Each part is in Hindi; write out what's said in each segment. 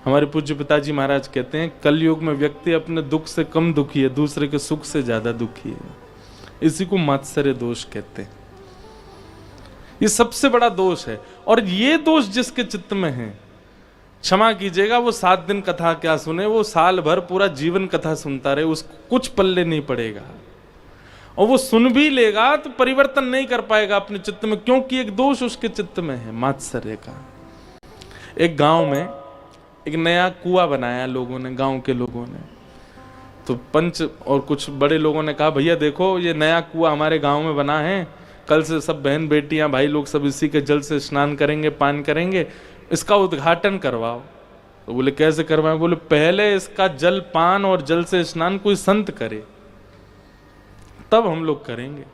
हमारे पूज्य पिताजी महाराज कहते हैं, कलयुग में व्यक्ति अपने दुख से कम दुखी है, दूसरे के सुख से ज्यादा दुखी है। इसी को मात्सर्य दोष कहते हैं। ये सबसे बड़ा दोष है। और ये दोष जिसके चित्त में है, क्षमा कीजिएगा, वो 7 दिन कथा क्या सुने, वो साल भर पूरा जीवन कथा सुनता रहे, उसको कुछ पल्ले नहीं पड़ेगा। और वो सुन भी लेगा तो परिवर्तन नहीं कर पाएगा अपने चित्त में, क्योंकि एक दोष उसके चित्त में है, मात्सर्य का। एक गांव में एक नया कुआं बनाया लोगों ने, गांव के लोगों ने। तो पंच और कुछ बड़े लोगों ने कहा, भैया देखो ये नया कुआं हमारे गांव में बना है, कल से सब बहन बेटियां भाई लोग सब इसी के जल से स्नान करेंगे, पान करेंगे, इसका उद्घाटन करवाओ। तो बोले कैसे करवाएं? बोले पहले इसका जल पान और जल से स्नान कोई संत करे, तब हम लोग करेंगे।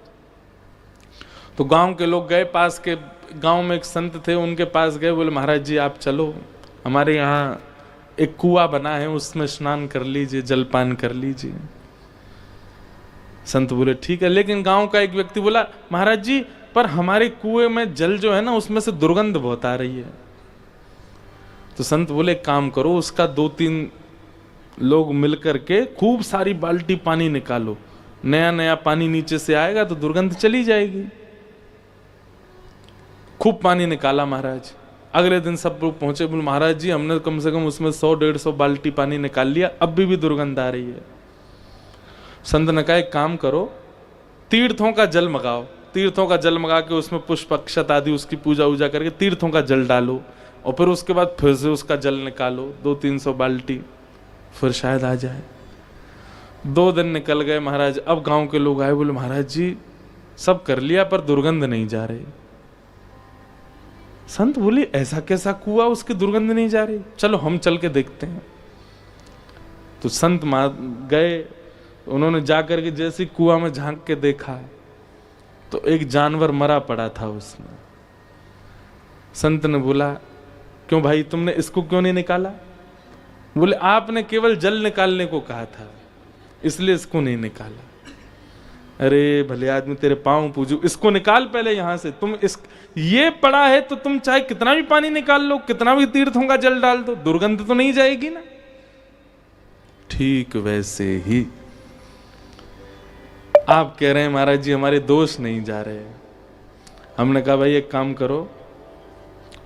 तो गांव के लोग गए, पास के गांव में एक संत थे, उनके पास गए, बोले महाराज जी आप चलो, हमारे यहाँ एक कुआं बना है, उसमें स्नान कर लीजिए, जलपान कर लीजिए। संत बोले ठीक है। लेकिन गांव का एक व्यक्ति बोला, महाराज जी पर हमारे कुएं में जल जो है ना, उसमें से दुर्गंध बहुत आ रही है। तो संत बोले काम करो, उसका 2-3 लोग मिलकर के खूब सारी बाल्टी पानी निकालो, नया नया पानी नीचे से आएगा तो दुर्गंध चली जाएगी। खूब पानी निकाला महाराज। अगले दिन सब लोग पहुंचे, बोले महाराज जी हमने कम से कम उसमें 100-150 बाल्टी पानी निकाल लिया, अब भी दुर्गंध आ रही है। संत ने कहा एक काम करो, तीर्थों का जल मंगाओ, तीर्थों का जल मंगा के उसमें पुष्प अक्षत आदि उसकी पूजा वूजा करके तीर्थों का जल डालो, और फिर उसके बाद फिर से उसका जल निकालो 200-300 बाल्टी, फिर शायद आ जाए। 2 दिन निकल गए महाराज। अब गांव के लोग आए, बोले महाराज जी सब कर लिया पर दुर्गंध नहीं जा रही। संत बोले ऐसा कैसा कुआं उसकी दुर्गंध नहीं जा रही, चलो हम चल के देखते हैं। तो संत गए, उन्होंने जाकर के जैसे कुआं में झांक के देखा तो एक जानवर मरा पड़ा था उसमें। संत ने बोला क्यों भाई तुमने इसको क्यों नहीं निकाला? बोले आपने केवल जल निकालने को कहा था, इसलिए इसको नहीं निकाला। अरे भले आदमी तेरे पांव पूजू, इसको निकाल पहले यहां से। तुम इस ये पड़ा है तो तुम चाहे कितना भी पानी निकाल लो, कितना भी तीर्थों का जल डाल दो, दुर्गंध तो नहीं जाएगी ना। ठीक वैसे ही आप कह रहे हैं महाराज जी हमारे दोष नहीं जा रहे। हमने कहा भाई एक काम करो,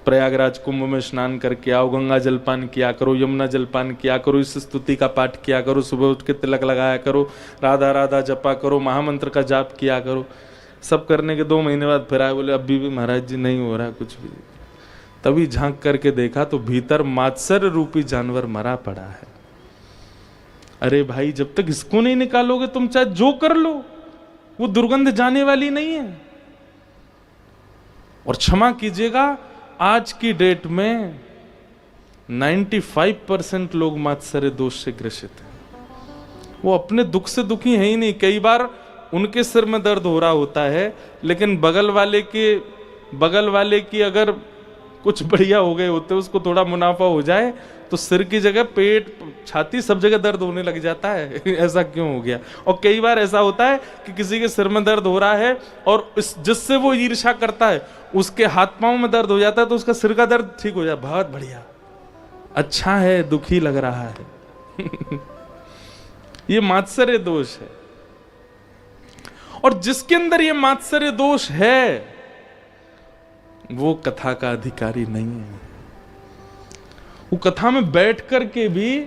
प्रयागराज कुंभ में स्नान करके आओ, गंगा जलपान किया करो, यमुना जलपान किया करो, इस स्तुति का पाठ किया करो, सुबह उठ के तिलक लगाया करो, राधा राधा जपा करो, महामंत्र का जाप किया करो। सब करने के 2 महीने बाद फिर आए, बोले अभी भी महाराज जी नहीं हो रहा कुछ भी। तभी झांक करके देखा तो भीतर मात्सर्य रूपी जानवर मरा पड़ा है। अरे भाई जब तक इसको नहीं निकालोगे तुम चाहे जो कर लो, वो दुर्गंध जाने वाली नहीं है। और क्षमा कीजिएगा, आज की डेट में 95% लोग मात्सर्य दोष से ग्रसित हैं। वो अपने दुख से दुखी है ही नहीं। कई बार उनके सिर में दर्द हो रहा होता है, लेकिन बगल वाले की अगर कुछ बढ़िया हो गए होते, उसको थोड़ा मुनाफा हो जाए तो सिर की जगह पेट छाती सब जगह दर्द होने लग जाता है। ऐसा क्यों हो गया? और कई बार ऐसा होता है कि किसी के सिर में दर्द हो रहा है और जिससे वो ईर्ष्या करता है उसके हाथ पांव में दर्द हो जाता है, तो उसका सिर का दर्द ठीक हो जाता है। बहुत बढ़िया, अच्छा है, दुखी लग रहा है। ये मात्सर्य दोष है। और जिसके अंदर ये मात्सर्य दोष है वो कथा का अधिकारी नहीं है। वो कथा में बैठ करके भी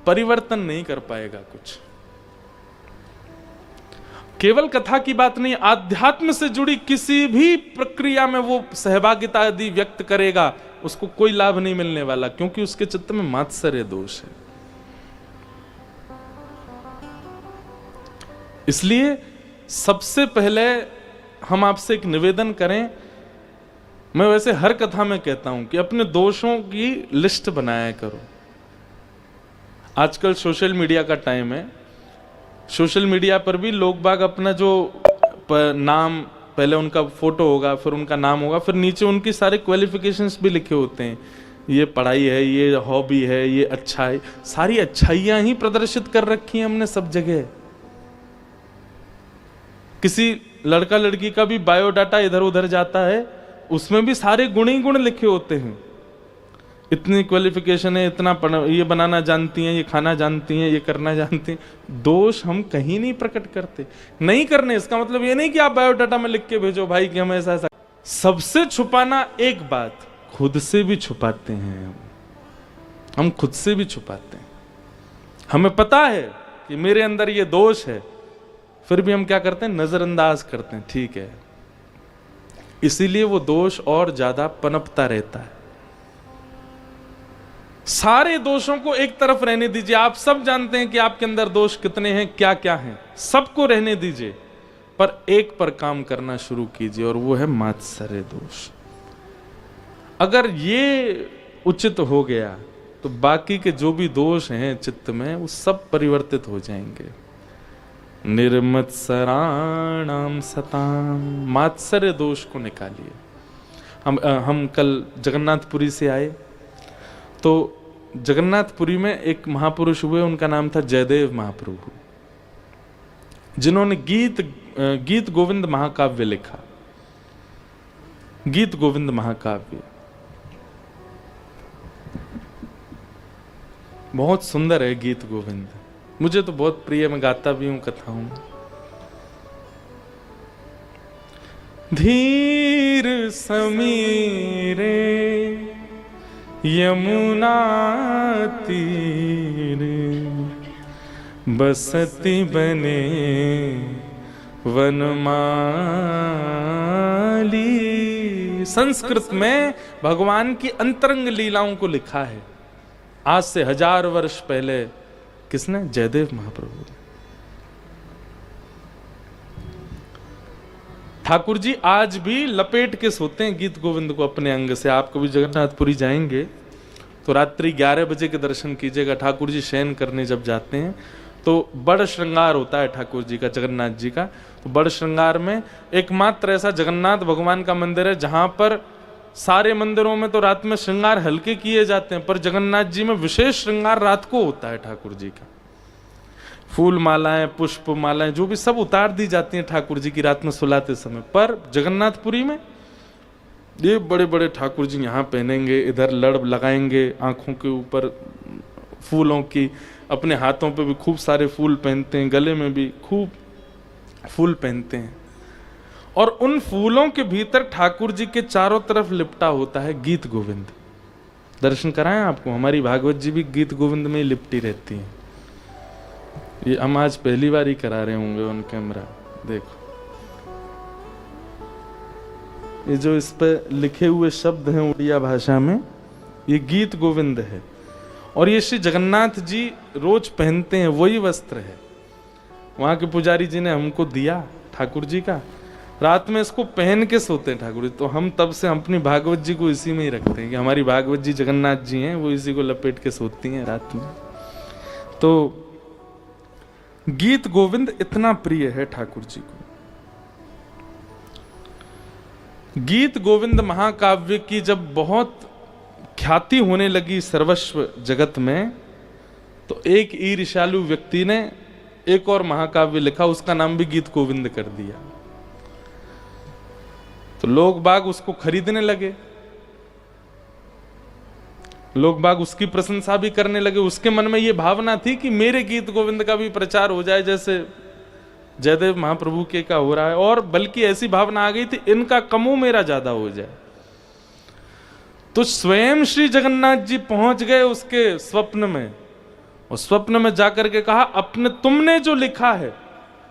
परिवर्तन नहीं कर पाएगा कुछ। केवल कथा की बात नहीं, आध्यात्म से जुड़ी किसी भी प्रक्रिया में वो सहभागिता यदि व्यक्त करेगा, उसको कोई लाभ नहीं मिलने वाला, क्योंकि उसके चित्त में मात्सर्य दोष है। इसलिए सबसे पहले हम आपसे एक निवेदन करें, मैं वैसे हर कथा में कहता हूं कि अपने दोषों की लिस्ट बनाया करो। आजकल सोशल मीडिया का टाइम है, सोशल मीडिया पर भी लोग बाग अपना जो नाम, पहले उनका फोटो होगा, फिर उनका नाम होगा, फिर नीचे उनकी सारे क्वालिफिकेशंस भी लिखे होते हैं। ये पढ़ाई है, ये हॉबी है, ये अच्छा है, सारी अच्छाइयां ही प्रदर्शित कर रखी हैं हमने सब जगह। किसी लड़का लड़की का भी बायोडाटा इधर उधर जाता है, उसमें भी सारे गुण ही गुण लिखे होते हैं। इतनी क्वालिफिकेशन है, इतना ये बनाना जानती हैं, ये खाना जानती हैं, ये करना जानती हैं। दोष हम कहीं नहीं प्रकट करते। नहीं करने इसका मतलब ये नहीं कि आप बायोडाटा में लिख के भेजो भाई कि हम ऐसा ऐसा। सबसे छुपाना एक बात, खुद से भी छुपाते हैं हम खुद से भी छुपाते हैं। हमें पता है कि मेरे अंदर ये दोष है, फिर भी हम क्या करते हैं, नजरअंदाज करते हैं, ठीक है। इसीलिए वो दोष और ज्यादा पनपता रहता है। सारे दोषों को एक तरफ रहने दीजिए। आप सब जानते हैं कि आपके अंदर दोष कितने हैं, क्या क्या हैं, सबको रहने दीजिए, पर एक पर काम करना शुरू कीजिए, और वो है मात्सर्य दोष। अगर ये उचित हो गया तो बाकी के जो भी दोष हैं चित्त में, वो सब परिवर्तित हो जाएंगे। निर्मत्सराणाम सताम, मात्सर्य दोष को निकालिए। हम कल जगन्नाथपुरी से आए, तो जगन्नाथपुरी में एक महापुरुष हुए, उनका नाम था जयदेव महाप्रभु, जिन्होंने गीत गोविंद महाकाव्य लिखा। गीत गोविंद महाकाव्य बहुत सुंदर है। गीत गोविंद मुझे तो बहुत प्रिय, मैं गाता भी हूं कथाओं में। धीर समीरे यमुना तीरे, बसती बने वनमाली। संस्कृत में भगवान की अंतरंग लीलाओं को लिखा है आज से 1000 वर्ष पहले। किसने? जयदेव महाप्रभु। ठाकुर जी आज भी लपेट के सोते हैं गीत गोविंद को अपने अंग से। आप कभी जगन्नाथपुरी जाएंगे तो रात्रि 11 बजे के दर्शन कीजिएगा। ठाकुर जी शयन करने जब जाते हैं तो बड़ श्रृंगार होता है ठाकुर जी का, जगन्नाथ जी का। तो बड़ श्रृंगार में एकमात्र ऐसा जगन्नाथ भगवान का मंदिर है जहां पर, सारे मंदिरों में तो रात में श्रृंगार हल्के किए जाते हैं, पर जगन्नाथ जी में विशेष श्रृंगार रात को होता है ठाकुर जी का। फूल मालाएं, पुष्प मालाएं, जो भी सब उतार दी जाती हैं ठाकुर जी की रात में सुलाते समय। पर जगन्नाथपुरी में ये बड़े बड़े ठाकुर जी यहाँ पहनेंगे, इधर लड़ लगाएंगे आंखों के ऊपर फूलों की, अपने हाथों पे भी खूब सारे फूल पहनते हैं, गले में भी खूब फूल पहनते हैं। और उन फूलों के भीतर ठाकुर जी के चारों तरफ लिपटा होता है गीत गोविंद। दर्शन कराएं आपको, हमारी भागवत जी भी गीत गोविंद में ही लिपटी रहती हैं। ये हम आज पहली बार ही करा रहे होंगे ऑन कैमरा। देखो ये जो इस पे लिखे हुए शब्द हैं उड़िया भाषा में, ये गीत गोविंद है। और ये श्री जगन्नाथ जी रोज पहनते हैं, वही वस्त्र है। वहां के पुजारी जी ने हमको दिया ठाकुर जी का, रात में इसको पहन के सोते हैं ठाकुर जी। तो हम तब से अपनी भागवत जी को इसी में ही रखते हैं कि हमारी भागवत जी जगन्नाथ जी हैं, वो इसी को लपेट के सोती हैं रात में। तो गीत गोविंद इतना प्रिय है ठाकुर जी को। गीत गोविंद महाकाव्य की जब बहुत ख्याति होने लगी सर्वस्व जगत में, तो एक ईर्ष्यालु व्यक्ति ने एक और महाकाव्य लिखा, उसका नाम भी गीत गोविंद कर दिया। तो लोग बाग उसको खरीदने लगे, लोग बाग उसकी प्रशंसा भी करने लगे। उसके मन में ये भावना थी कि मेरे गीत गोविंद का भी प्रचार हो जाए जैसे जयदेव महाप्रभु के का हो रहा है, और बल्कि ऐसी भावना आ गई थी इनका कमो मेरा ज्यादा हो जाए। तो स्वयं श्री जगन्नाथ जी पहुंच गए उसके स्वप्न में, और स्वप्न में जाकर के कहा, अपने तुमने जो लिखा है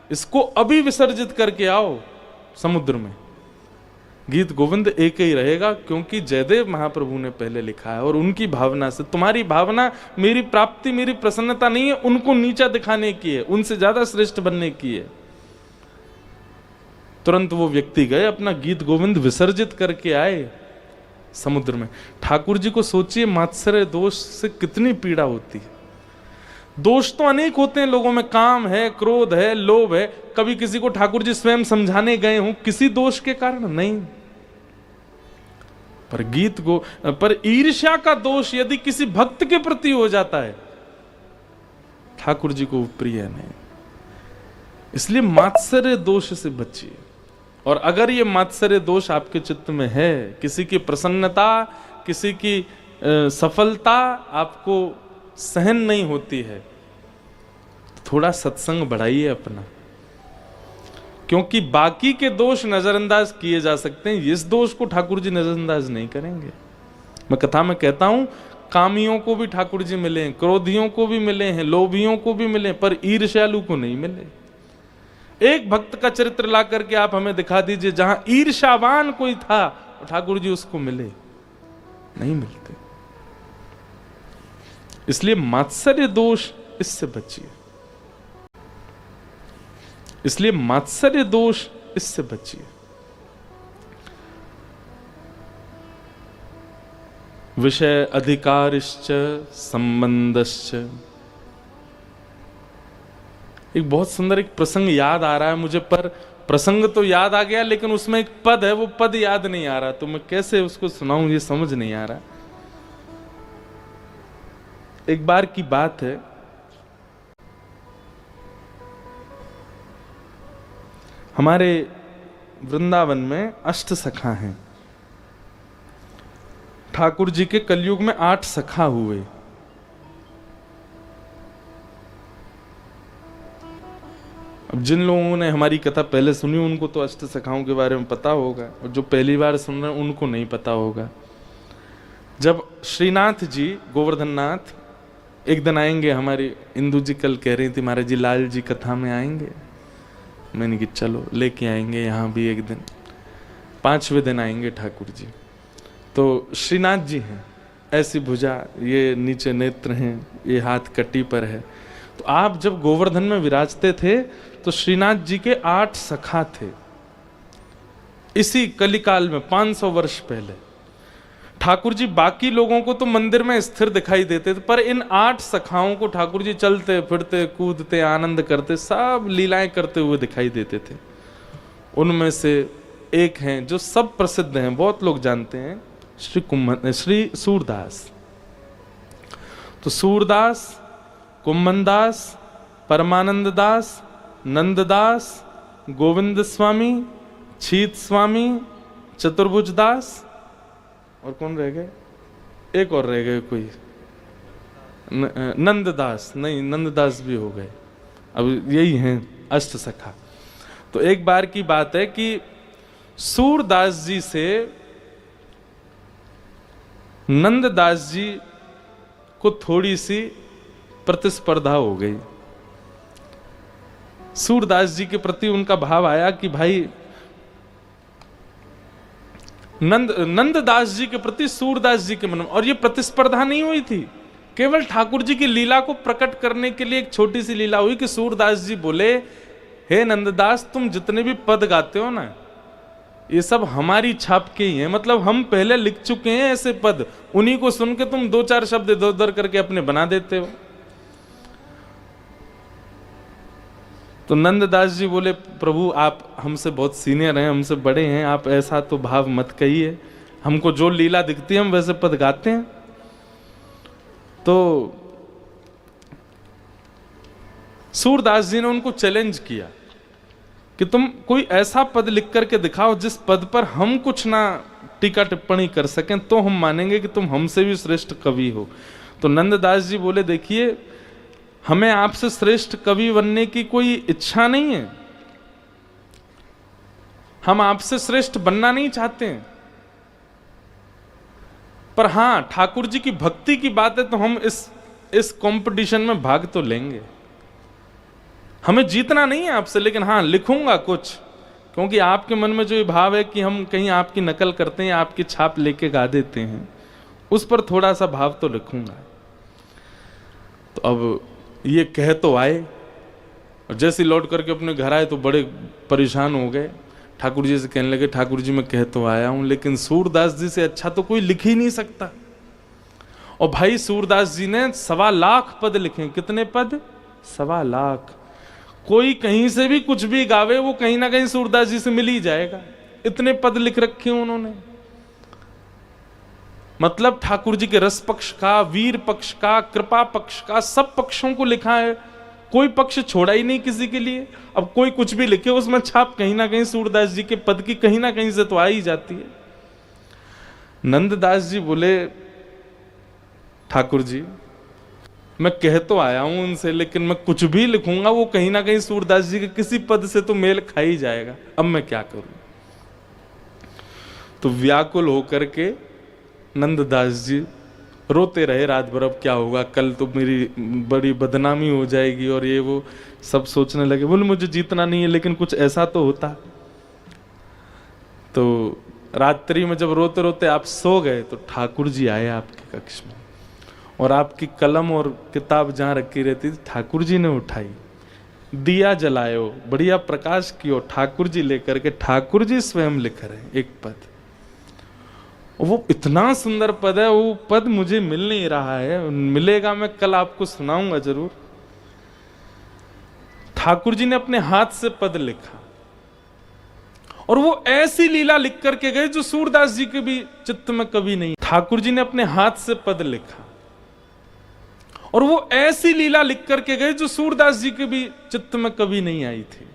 इसको अभी विसर्जित करके आओ समुद्र में। गीत गोविंद एक ही रहेगा क्योंकि जयदेव महाप्रभु ने पहले लिखा है, और उनकी भावना से, तुम्हारी भावना मेरी प्राप्ति, मेरी प्रसन्नता नहीं है, उनको नीचा दिखाने की है, उनसे ज्यादा श्रेष्ठ बनने की है। तुरंत वो व्यक्ति गए, अपना गीत गोविंद विसर्जित करके आए समुद्र में। ठाकुर जी को सोचिए मात्सर्य दोष से कितनी पीड़ा होती है। दोष तो अनेक होते हैं लोगों में, काम है, क्रोध है, लोभ है। कभी किसी को ठाकुर जी स्वयं समझाने गए हों किसी दोष के कारण? नहीं। पर ईर्ष्या का दोष यदि किसी भक्त के प्रति हो जाता है, ठाकुर जी को प्रिय नहीं। इसलिए मात्सर्य दोष से बचिए। और अगर ये मात्सर्य दोष आपके चित्त में है, किसी की प्रसन्नता, किसी की सफलता आपको सहन नहीं होती है, थोड़ा सत्संग बढ़ाइए अपना, क्योंकि बाकी के दोष नजरअंदाज किए जा सकते हैं, इस दोष को ठाकुर जी नजरअंदाज नहीं करेंगे। मैं कथा में कहता हूं, कामियों को भी ठाकुर जी मिले हैं, क्रोधियों को भी मिले हैं, लोभियों को भी मिले, पर ईर्ष्यालु को नहीं मिले। एक भक्त का चरित्र ला करके आप हमें दिखा दीजिए जहां ईर्ष्यावान कोई था, ठाकुर जी उसको मिले, नहीं मिलते। इसलिए मात्सर्य दोष इससे बचिए, इसलिए मात्सर्य दोष इससे बचिए। विषय अधिकारिश्च संबंधश्च, एक बहुत सुंदर एक प्रसंग याद आ रहा है मुझे, पर प्रसंग तो याद आ गया लेकिन उसमें एक पद है, वो पद याद नहीं आ रहा, तो मैं कैसे उसको सुनाऊं ये समझ नहीं आ रहा। एक बार की बात है, हमारे वृंदावन में अष्ट सखा हैं। ठाकुर जी के कलयुग में 8 सखा हुए। अब जिन लोगों ने हमारी कथा पहले सुनी उनको तो अष्ट सखाओं के बारे में पता होगा, और जो पहली बार सुन रहे हैं उनको नहीं पता होगा। जब श्रीनाथ जी, गोवर्धन नाथ एक दिन आएंगे, हमारी इंदू जी कल कह रही थी महाराज जी लाल जी कथा में आएंगे, मैंने कि चलो लेके आएंगे यहाँ भी एक दिन, 5वें दिन आएंगे ठाकुर जी। तो श्रीनाथ जी हैं, ऐसी भुजा, ये नीचे नेत्र हैं, ये हाथ कटी पर है। तो आप जब गोवर्धन में विराजते थे तो श्रीनाथ जी के 8 सखा थे। इसी कलिकाल में 500 वर्ष पहले ठाकुर जी बाकी लोगों को तो मंदिर में स्थिर दिखाई देते थे, पर इन 8 सखाओं को ठाकुर जी चलते फिरते कूदते आनंद करते सब लीलाएं करते हुए दिखाई देते थे। उनमें से एक हैं जो सब प्रसिद्ध हैं, बहुत लोग जानते हैं, श्री सूरदास। तो सूरदास, कुम्भनदास, परमानंद दास, नंददास, गोविंद स्वामी, छीत स्वामी, चतुर्भुज दास, और कौन रह गए? एक और रह गए कोई, नंददास, नहीं नंददास भी हो गए। अब यही हैं अष्ट सखा। तो एक बार की बात है कि सूरदास जी से नंददास जी को थोड़ी सी प्रतिस्पर्धा हो गई। सूरदास जी के प्रति उनका भाव आया कि भाई नंददास जी के प्रति सूरदास जी के मन में, और ये प्रतिस्पर्धा नहीं हुई थी, केवल ठाकुर जी की लीला को प्रकट करने के लिए एक छोटी सी लीला हुई कि सूरदास जी बोले, हे नंददास तुम जितने भी पद गाते हो ना, ये सब हमारी छाप के ही हैं, मतलब हम पहले लिख चुके हैं ऐसे पद, उन्हीं को सुन के तुम 2-4 शब्द इधर उधर करके अपने बना देते हो। तो नंददास जी बोले, प्रभु आप हमसे बहुत सीनियर हैं, हमसे बड़े हैं, आप ऐसा तो भाव मत कहिए, हमको जो लीला दिखती है हम वैसे पद गाते हैं। तो सूरदास जी ने उनको चैलेंज किया कि तुम कोई ऐसा पद लिख करके दिखाओ जिस पद पर हम कुछ ना टीका टिप्पणी कर सकें, तो हम मानेंगे कि तुम हमसे भी श्रेष्ठ कवि हो। तो नंददास जी बोले, देखिए हमें आपसे श्रेष्ठ कवि बनने की कोई इच्छा नहीं है, हम आपसे श्रेष्ठ बनना नहीं चाहते हैं, पर हां ठाकुर जी की भक्ति की बात है तो हम इस कंपटीशन में भाग तो लेंगे। हमें जीतना नहीं है आपसे, लेकिन हाँ लिखूंगा कुछ, क्योंकि आपके मन में जो ये भाव है कि हम कहीं आपकी नकल करते हैं, आपकी छाप लेके गा देते हैं, उस पर थोड़ा सा भाव तो लिखूंगा। तो अब ये कह तो आए, और जैसे लौट करके अपने घर आए तो बड़े परेशान हो गए। ठाकुर जी से कहने लगे, ठाकुर जी मैं कह तो आया हूं, लेकिन सूरदास जी से अच्छा तो कोई लिख ही नहीं सकता। और भाई सूरदास जी ने 1.25 लाख पद लिखे। कितने पद? 1.25 लाख। कोई कहीं से भी कुछ भी गावे वो कहीं ना कहीं सूरदास जी से मिल ही जाएगा, इतने पद लिख रखे उन्होंने। मतलब ठाकुर जी के रस पक्ष का, वीर पक्ष का, कृपा पक्ष का, सब पक्षों को लिखा है, कोई पक्ष छोड़ा ही नहीं किसी के लिए। अब कोई कुछ भी लिखे उसमें छाप कहीं ना कहीं सूरदास जी के पद की कहीं ना कहीं से तो आ ही जाती है। नंददास जी बोले, ठाकुर जी मैं कह तो आया हूं उनसे, लेकिन मैं कुछ भी लिखूंगा वो कहीं ना कहीं सूरदास जी के किसी पद से तो मेल खा ही जाएगा, अब मैं क्या करूं। तो व्याकुल होकर के नंददास जी रोते रहे रात भर, अब क्या होगा, कल तो मेरी बड़ी बदनामी हो जाएगी और ये वो सब सोचने लगे। बोले मुझे जीतना नहीं है, लेकिन कुछ ऐसा तो होता। तो रात्रि में जब रोते रोते आप सो गए तो ठाकुर जी आए आपके कक्ष में, और आपकी कलम और किताब जहां रखी रहती थी ठाकुर जी ने उठाई, दिया जलायो, बढ़िया प्रकाश कियो, ठाकुर जी लेकर के ठाकुर जी स्वयं लिख रहे एक पद। वो इतना सुंदर पद है, वो पद मुझे मिल नहीं रहा है, मिलेगा मैं कल आपको सुनाऊंगा जरूर। ठाकुर जी ने अपने हाथ से पद लिखा, और वो ऐसी लीला लिख करके गए जो सूरदास जी के भी चित्त में कभी नहीं। ठाकुर जी ने अपने हाथ से पद लिखा, और वो ऐसी लीला लिख करके गए जो सूरदास जी के भी चित्त में कभी नहीं आई थी।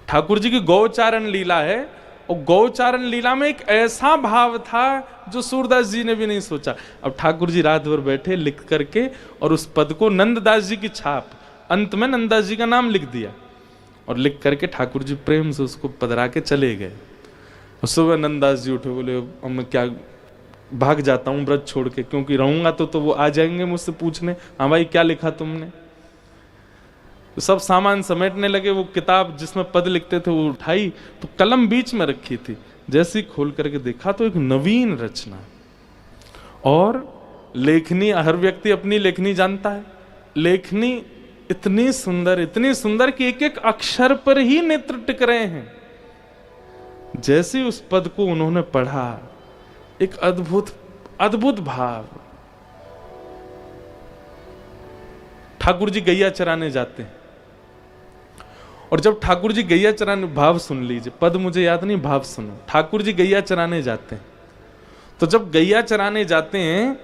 ठाकुर जी की गौचारण लीला है, और गौचारण लीला में एक ऐसा भाव था जो सूरदास जी ने भी नहीं सोचा। अब ठाकुर जी रात भर बैठे लिख करके, और उस पद को नंददास जी की छाप, अंत में नंददास जी का नाम लिख दिया, और लिख करके ठाकुर जी प्रेम से उसको पधरा के चले गए। और सुबह नंददास जी उठे, बोले अब मैं क्या भाग जाता हूँ व्रत छोड़ के, क्योंकि रहूंगा तो वो आ जाएंगे मुझसे पूछने, हाँ भाई क्या लिखा तुमने। तो सब सामान समेटने लगे, वो किताब जिसमें पद लिखते थे वो उठाई, तो कलम बीच में रखी थी, जैसे ही खोल करके देखा तो एक नवीन रचना। और लेखनी, हर व्यक्ति अपनी लेखनी जानता है, लेखनी इतनी सुंदर कि एक एक अक्षर पर ही नेत्र टिक रहे हैं। जैसे ही उस पद को उन्होंने पढ़ा, एक अद्भुत भाव। ठाकुर जी गैया चराने जाते हैं, और जब ठाकुर जी गैया चराने, भाव सुन लीजिए, पद मुझे याद नहीं, भाव सुनो। ठाकुर जी गैया चराने जाते हैं, तो जब गैया चराने जाते हैं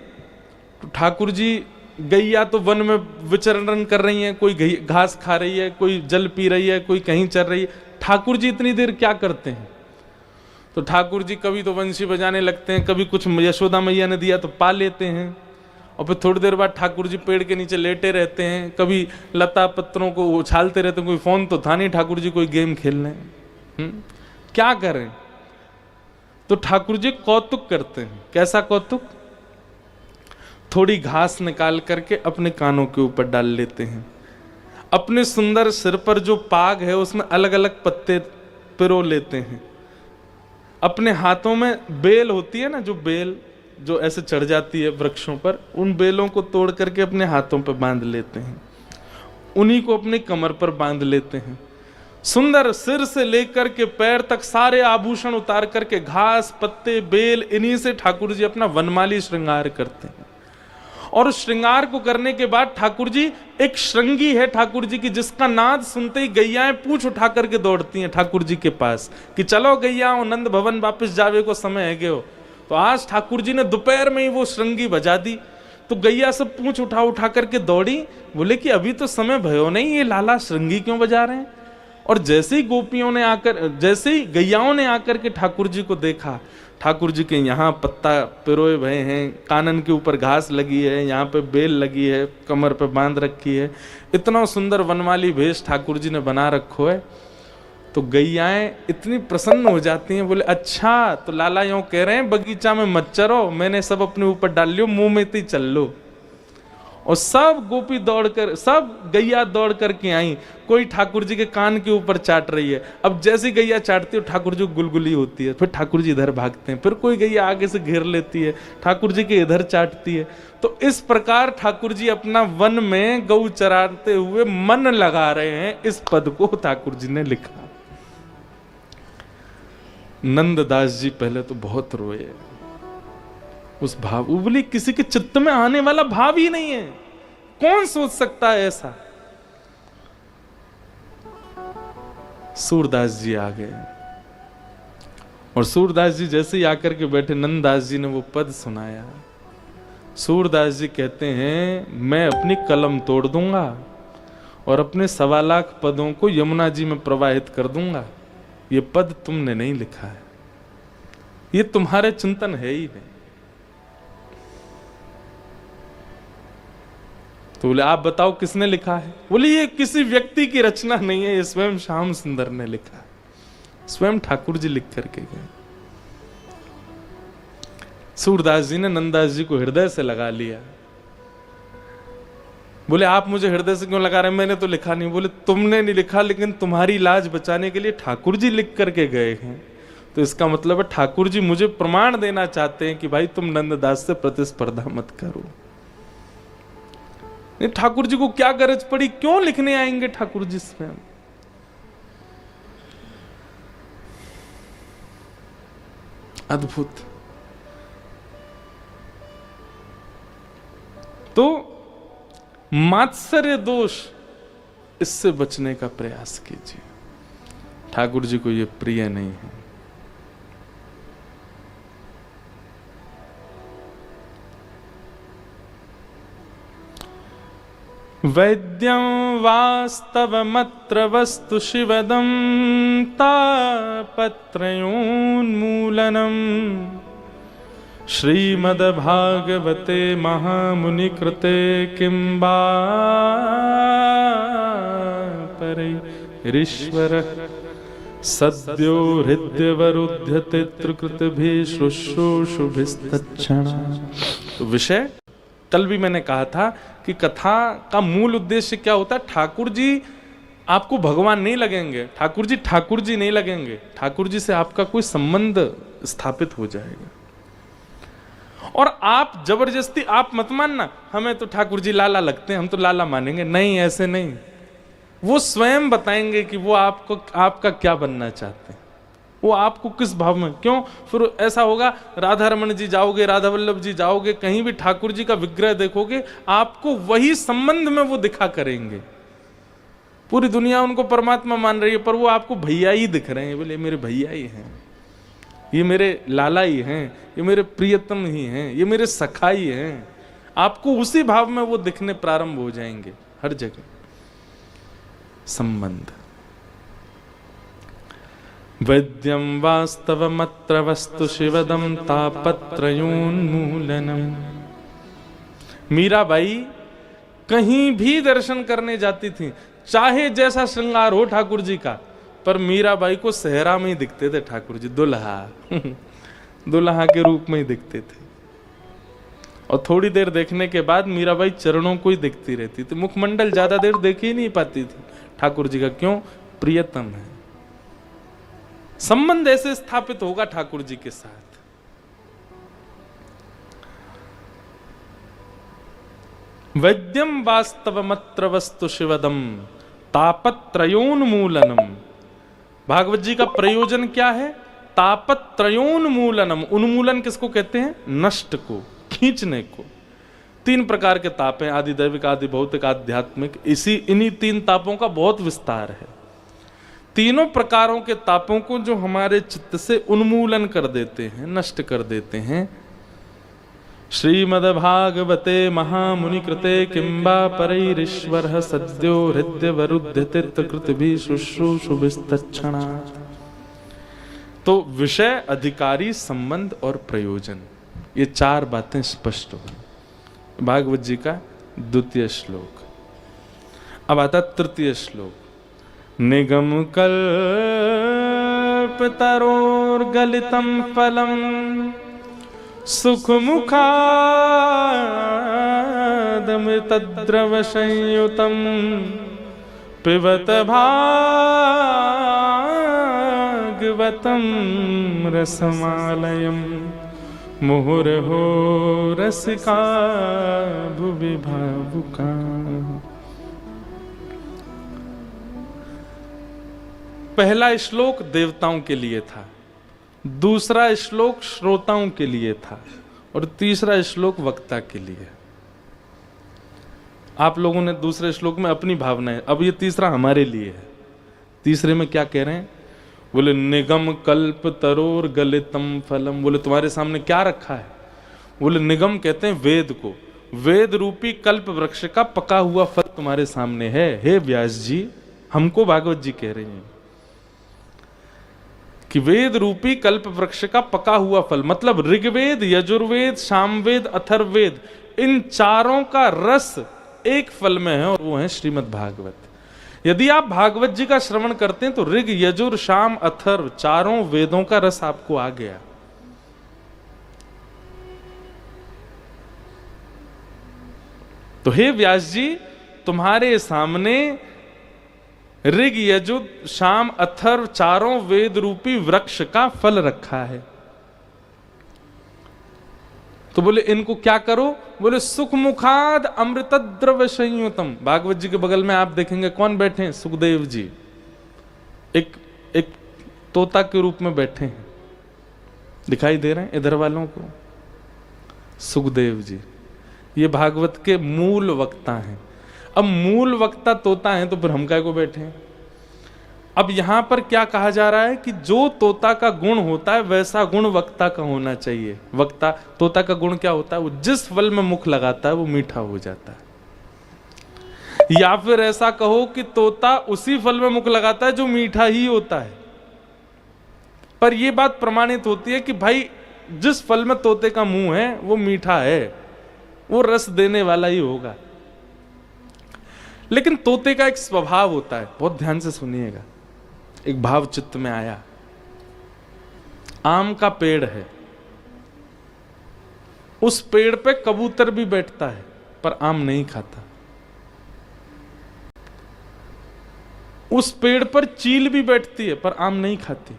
तो ठाकुर जी, गैया तो वन में विचरण कर रही हैं, कोई घास खा रही है, कोई जल पी रही है, कोई कहीं चल रही है। ठाकुर जी इतनी देर क्या करते हैं? तो ठाकुर जी कभी तो बंसी बजाने लगते हैं, कभी कुछ यशोदा मैया ने दिया तो पा लेते हैं, और फिर थोड़ी देर बाद ठाकुर जी पेड़ के नीचे लेटे रहते हैं, कभी लता पत्रों को उछालते रहते हैं। कोई फोन तो था नहीं, ठाकुर जी कोई गेम खेल रहे हैं, क्या करें। तो ठाकुर जी कौतुक करते हैं। कैसा कौतुक? थोड़ी घास निकाल करके अपने कानों के ऊपर डाल लेते हैं, अपने सुंदर सिर पर जो पाग है उसमें अलग अलग पत्ते पिरो लेते हैं, अपने हाथों में बेल होती है ना, जो बेल जो ऐसे चढ़ जाती है वृक्षों पर, उन बेलों को तोड़ करके अपने हाथों पर बांध लेते हैं, उन्हीं को अपनी कमर पर बांध लेते हैं। सुंदर सिर से लेकर के पैर तक सारे आभूषण उतार करके घास पत्ते बेल, इन्हीं से ठाकुर जी अपना वनमाली श्रृंगार करते हैं। और उस श्रृंगार को करने के बाद ठाकुर जी, एक श्रृंगी है ठाकुर जी की, जिसका नाद सुनते ही गैयाएं पूंछ उठा करके दौड़ती हैं ठाकुर जी के पास कि चलो गैया, नंद भवन वापस जावे को समय है गयो। तो आज ठाकुर जी ने दोपहर में ही वो श्रृंगी बजा दी, तो गैया सब पूंछ उठा उठा करके दौड़ी, बोले कि अभी तो समय भयो नहीं, ये लाला श्रृंगी क्यों बजा रहे हैं। और जैसे ही गोपियों ने आकर, जैसे ही गैयाओं ने आकर के ठाकुर जी को देखा, ठाकुर जी के यहाँ पत्ता पिरोए भए हैं, कानन के ऊपर घास लगी है, यहाँ पे बेल लगी है, कमर पे बांध रखी है, इतना सुंदर वनमाली भेष ठाकुर जी ने बना रखो है। तो गैयाएं इतनी प्रसन्न हो जाती हैं, बोले अच्छा तो लाला यूं कह रहे हैं बगीचा में मत चरो, मैंने सब अपने ऊपर डाल लियो, मुंह में ही चल लो। और सब गोपी दौड़कर, सब गैया दौड़ करके आई, कोई ठाकुर जी के कान के ऊपर चाट रही है। अब जैसी गैया चाटती है ठाकुर जी गुलगुली होती है, फिर ठाकुर जी इधर भागते हैं, फिर कोई गैया आगे से घेर लेती है, ठाकुर जी के इधर चाटती है। तो इस प्रकार ठाकुर जी अपना वन में गौ चराते हुए मन लगा रहे हैं। इस पद को ठाकुर जी ने लिखा। नंददास जी पहले तो बहुत रोए, उस भाव, बोली किसी के चित्त में आने वाला भाव ही नहीं है, कौन सोच सकता है ऐसा। सूरदास जी आ गए, और सूरदास जी जैसे ही आकर के बैठे, नंददास जी ने वो पद सुनाया। सूरदास जी कहते हैं मैं अपनी कलम तोड़ दूंगा और अपने 1.25 लाख पदों को यमुना जी में प्रवाहित कर दूंगा। ये पद तुमने नहीं लिखा है, ये तुम्हारे चिंतन है ही नहीं। तो बोले आप बताओ किसने लिखा है? बोले ये किसी व्यक्ति की रचना नहीं है, ये स्वयं श्याम सुंदर ने लिखा है, स्वयं ठाकुर जी लिख करके गए। सूरदास जी ने नंददास जी को हृदय से लगा लिया। बोले आप मुझे हृदय से क्यों लगा रहे हैं? मैंने तो लिखा नहीं। बोले तुमने नहीं लिखा, लेकिन तुम्हारी लाज बचाने के लिए ठाकुर जी लिख करके गए हैं, तो इसका मतलब है ठाकुर जी मुझे प्रमाण देना चाहते हैं कि भाई तुम नंददास से प्रतिस्पर्धा मत करो। ठाकुर जी को क्या गरज पड़ी, क्यों लिखने आएंगे ठाकुर जी स्वयं? अद्भुत। तो मात्सर्य दोष, इससे बचने का प्रयास कीजिए। ठाकुर जी को यह प्रिय नहीं है। वैद्यं वास्तवमत्र वस्तु शिवदं तापत्रयोन्मूलनम् श्रीमद्भागवते महामुनिकृते किं वा परैरीश्वरः सद्यो हृद्यवरुध्यते त्रिकृतभिः शुश्रूषुभिस्तच्छणा। तो विषय कल भी मैंने कहा था कि कथा का मूल उद्देश्य क्या होता है? ठाकुर जी आपको भगवान नहीं लगेंगे, ठाकुर जी नहीं लगेंगे, ठाकुर जी से आपका कोई संबंध स्थापित हो जाएगा। और आप जबरदस्ती आप मत मानना हमें तो ठाकुर जी लाला लगते हैं, हम तो लाला मानेंगे, नहीं, ऐसे नहीं। वो स्वयं बताएंगे कि वो आपको आपका क्या बनना चाहते हैं, वो आपको किस भाव में, क्यों। फिर ऐसा होगा राधा रमन जी जाओगे, राधा वल्लभ जी जाओगे, कहीं भी ठाकुर जी का विग्रह देखोगे, आपको वही संबंध में वो दिखा करेंगे। पूरी दुनिया उनको परमात्मा मान रही है, पर वो आपको भैया ही दिख रहे हैं। बोले मेरे भैया ही हैं, ये मेरे लाला ही हैं, ये मेरे प्रियतम ही हैं, ये मेरे सखा ही हैं। आपको उसी भाव में वो दिखने प्रारंभ हो जाएंगे हर जगह। संबंध। वैद्यं वास्तवमत्र वस्तु शिवदं तापत्रयोन्मूलनम्। मीराबाई कहीं भी दर्शन करने जाती थी, चाहे जैसा श्रृंगार हो ठाकुर जी का, पर मीराबाई को सेहरा में ही दिखते थे ठाकुर जी, दुल्हा दुल्हा के रूप में ही दिखते थे। और थोड़ी देर देखने के बाद मीराबाई चरणों को ही दिखती रहती थी, मुखमंडल ज्यादा देर देख ही नहीं पाती थी ठाकुर जी का। क्यों? प्रियतम है। संबंध ऐसे स्थापित होगा ठाकुर जी के साथ। वैद्यम वास्तवमत्र वस्तु शिवदम तापत्रयोन्मूलनम। भागवत जी का प्रयोजन क्या है? तापत्रयोन्मूलनम। उन्मूलन किसको कहते हैं? नष्ट को, खींचने को। 3 प्रकार के ताप हैं, आदि दैविक, आदि भौतिक, आध्यात्मिक। इन्हीं 3 तापों का बहुत विस्तार है। तीनों प्रकारों के तापों को जो हमारे चित्त से उन्मूलन कर देते हैं, नष्ट कर देते हैं, श्रीमद्भागवते महामुनि कृते किंबा परैरीश्वरः सद्यो हृद्यवरुध्यते त्रिकृतिभिः शुश्रूषुभिस्तच्छणा। तो विषय, अधिकारी, संबंध और प्रयोजन, ये 4 बातें स्पष्ट हुई भागवत जी का 2वां श्लोक। अब आता 3 श्लोक। निगम कल्पतरोर्गलितं फलं सुखमुखादमृतद्रवसंयुतं पिबत भागवतं रसमालयं मुहुर्हो रसिका भुवि भावुकाः। पहला श्लोक देवताओं के लिए था, दूसरा श्लोक श्रोताओं के लिए था, और तीसरा श्लोक वक्ता के लिए। आप लोगों ने दूसरे श्लोक में अपनी भावनाएं, अब ये तीसरा हमारे लिए है। तीसरे में क्या कह रहे हैं? बोले निगम कल्प तरोर गलितम फलम। बोले तुम्हारे सामने क्या रखा है? बोले निगम कहते हैं वेद को, वेद रूपी कल्प वृक्ष का पका हुआ फल तुम्हारे सामने है। हे व्यास जी, हमको भागवत जी कह रहे हैं कि वेद रूपी कल्प वृक्ष का पका हुआ फल, मतलब ऋग्वेद, यजुर्वेद, सामवेद, अथर्ववेद, इन चारों का रस एक फल में है और वो है श्रीमद् भागवत। यदि आप भागवत जी का श्रवण करते हैं तो ऋग, यजुर, साम, अथर्व चारों वेदों का रस आपको आ गया। तो हे व्यास जी, तुम्हारे सामने ऋग, यजुर, साम, अथर्व चारों वेद रूपी वृक्ष का फल रखा है। तो बोले इनको क्या करो? बोले सुख मुखाद अमृत द्रव्य संयुतम। भागवत जी के बगल में आप देखेंगे कौन बैठे हैं? सुखदेव जी एक तोता के रूप में बैठे हैं, दिखाई दे रहे हैं इधर वालों को? सुखदेव जी ये भागवत के मूल वक्ता हैं। अब मूल वक्ता तोता हैं तो फिर हम क्या को बैठे हैं? अब यहां पर क्या कहा जा रहा है कि जो तोता का गुण होता है वैसा गुण वक्ता का होना चाहिए। वक्ता तोता का गुण क्या होता है? वो जिस फल में मुख लगाता है वो मीठा हो जाता है। या फिर ऐसा कहो कि तोता उसी फल में मुख लगाता है जो मीठा ही होता है। पर यह बात प्रमाणित होती है कि भाई जिस फल में तोते का मुंह है वो मीठा है, वो रस देने वाला ही होगा। लेकिन तोते का एक स्वभाव होता है, बहुत ध्यान से सुनिएगा। एक भाव चित्त में आया, आम का पेड़ है, उस पेड़ पे कबूतर भी बैठता है पर आम नहीं खाता। उस पेड़ पर चील भी बैठती है पर आम नहीं खाती।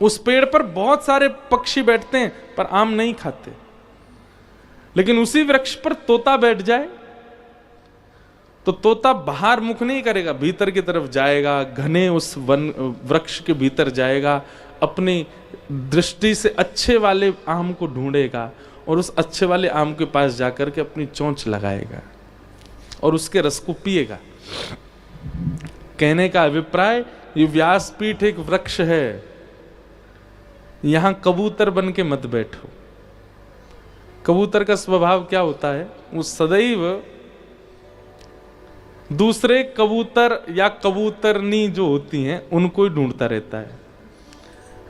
उस पेड़ पर बहुत सारे पक्षी बैठते हैं पर आम नहीं खाते। लेकिन उसी वृक्ष पर तोता बैठ जाए तो तोता बाहर मुख नहीं करेगा, भीतर की तरफ जाएगा, घने उस वन वृक्ष के भीतर जाएगा, अपनी दृष्टि से अच्छे वाले आम को ढूंढेगा और उस अच्छे वाले आम के पास जाकर के अपनी चोंच लगाएगा और उसके रस को पिएगा। कहने का अभिप्राय, ये व्यासपीठ एक वृक्ष है, यहां कबूतर बन के मत बैठो। कबूतर का स्वभाव क्या होता है? वो सदैव दूसरे कबूतर या कबूतरनी जो होती हैं उनको ही ढूंढता रहता है।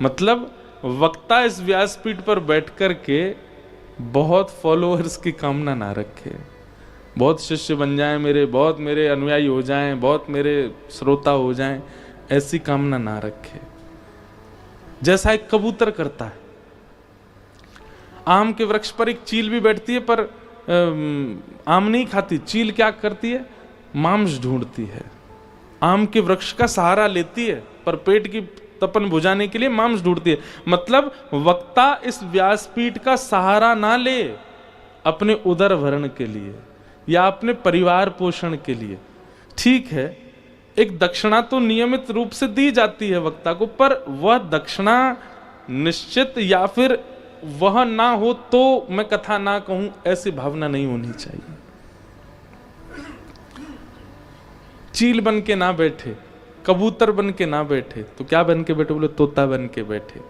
मतलब वक्ता इस व्यासपीठ पर बैठ कर के बहुत फॉलोअर्स की कामना ना रखे, बहुत शिष्य बन जाएं मेरे, बहुत मेरे अनुयायी हो जाएं, बहुत मेरे श्रोता हो जाएं, ऐसी कामना ना रखे जैसा एक कबूतर करता है। आम के वृक्ष पर एक चील भी बैठती है पर आम नहीं खाती। चील क्या करती है? मांस ढूंढती है, आम के वृक्ष का सहारा लेती है पर पेट की तपन बुझाने के लिए मांस ढूंढती है। मतलब वक्ता इस व्यासपीठ का सहारा ना ले अपने उदर भरण के लिए या अपने परिवार पोषण के लिए। ठीक है, एक दक्षिणा तो नियमित रूप से दी जाती है वक्ता को, पर वह दक्षिणा निश्चित या फिर वह ना हो तो मैं कथा ना कहूं, ऐसी भावना नहीं होनी चाहिए। चील बन के ना बैठे, कबूतर बन के ना बैठे, तो क्या बन के बैठे? बोले तोता बन के बैठे।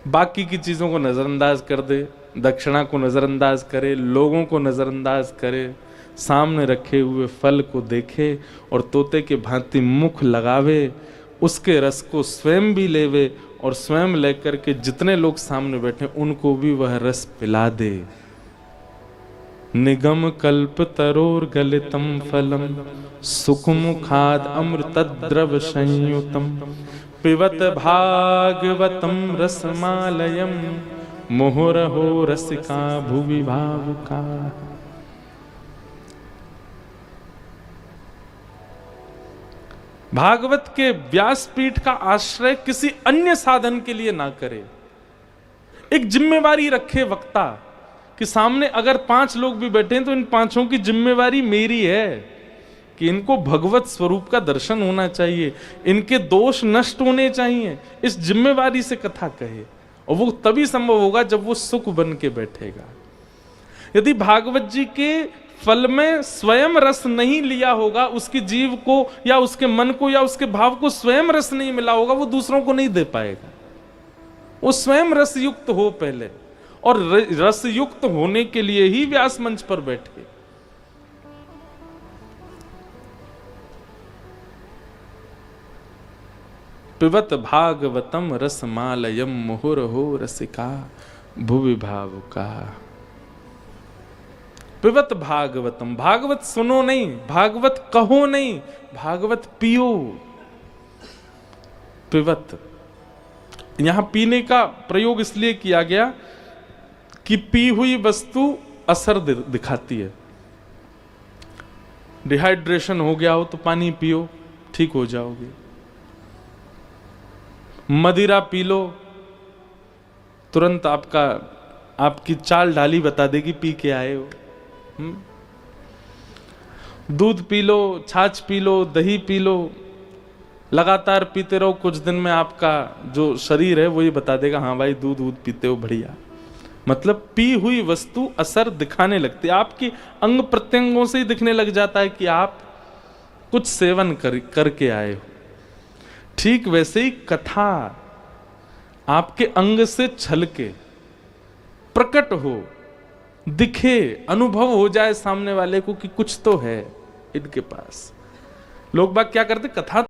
बाकी की चीजों को नजरअंदाज कर दे, दक्षिणा को नजरअंदाज करे, लोगों को नजरअंदाज करे, सामने रखे हुए फल को देखे और तोते के भांति मुख लगावे, उसके रस को स्वयं भी लेवे और स्वयं लेकर के जितने लोग सामने बैठे उनको भी वह रस पिला दे। निगम कल्प तरोर गलितम फलम सुखमुखाद अमृत द्रव संयुतम पिबत भागवतम रसमालयम मुहुरहो रसिका भुवि भावुका। भागवत के व्यासपीठ का आश्रय किसी अन्य साधन के लिए ना करे। एक जिम्मेवारी रखे वक्ता कि सामने अगर 5 लोग भी बैठे हैं तो इन 5 की जिम्मेवारी मेरी है कि इनको भगवत स्वरूप का दर्शन होना चाहिए, इनके दोष नष्ट होने चाहिए। इस जिम्मेवारी से कथा कहे और वो तभी संभव होगा जब वो सुख बन के बैठेगा। यदि भागवत जी के फल में स्वयं रस नहीं लिया होगा, उसकी जीव को या उसके मन को या उसके भाव को स्वयं रस नहीं मिला होगा, वो दूसरों को नहीं दे पाएगा। वो स्वयं रस युक्त हो पहले, और रस युक्त होने के लिए ही व्यास मंच पर बैठे। पिबत भागवतम रसमालयम मुहुरहो रसिका भुवि भावुका। पिबत भागवतम, भागवत सुनो नहीं, भागवत कहो नहीं, भागवत पियो। पिबत, यहां पीने का प्रयोग इसलिए किया गया कि पी हुई वस्तु असर दिखाती है। डिहाइड्रेशन हो गया हो तो पानी पियो, ठीक हो जाओगे। मदिरा पी लो, तुरंत आपकी चाल ढाली बता देगी पी के आए हो। दूध पी लो, छाछ पी लो, दही पी लो, लगातार पीते रहो, कुछ दिन में आपका जो शरीर है वो ये बता देगा हाँ भाई दूध पीते हो, बढ़िया। मतलब पी हुई वस्तु असर दिखाने लगती है, आपकी अंग प्रत्यंगों से ही दिखने लग जाता है कि आप कुछ सेवन करके आए हो। ठीक वैसे ही कथा आपके अंग से छलके प्रकट हो, दिखे, अनुभव हो जाए सामने वाले को कि कुछ तो है इनके पास। लोग बाग क्या करते, कथा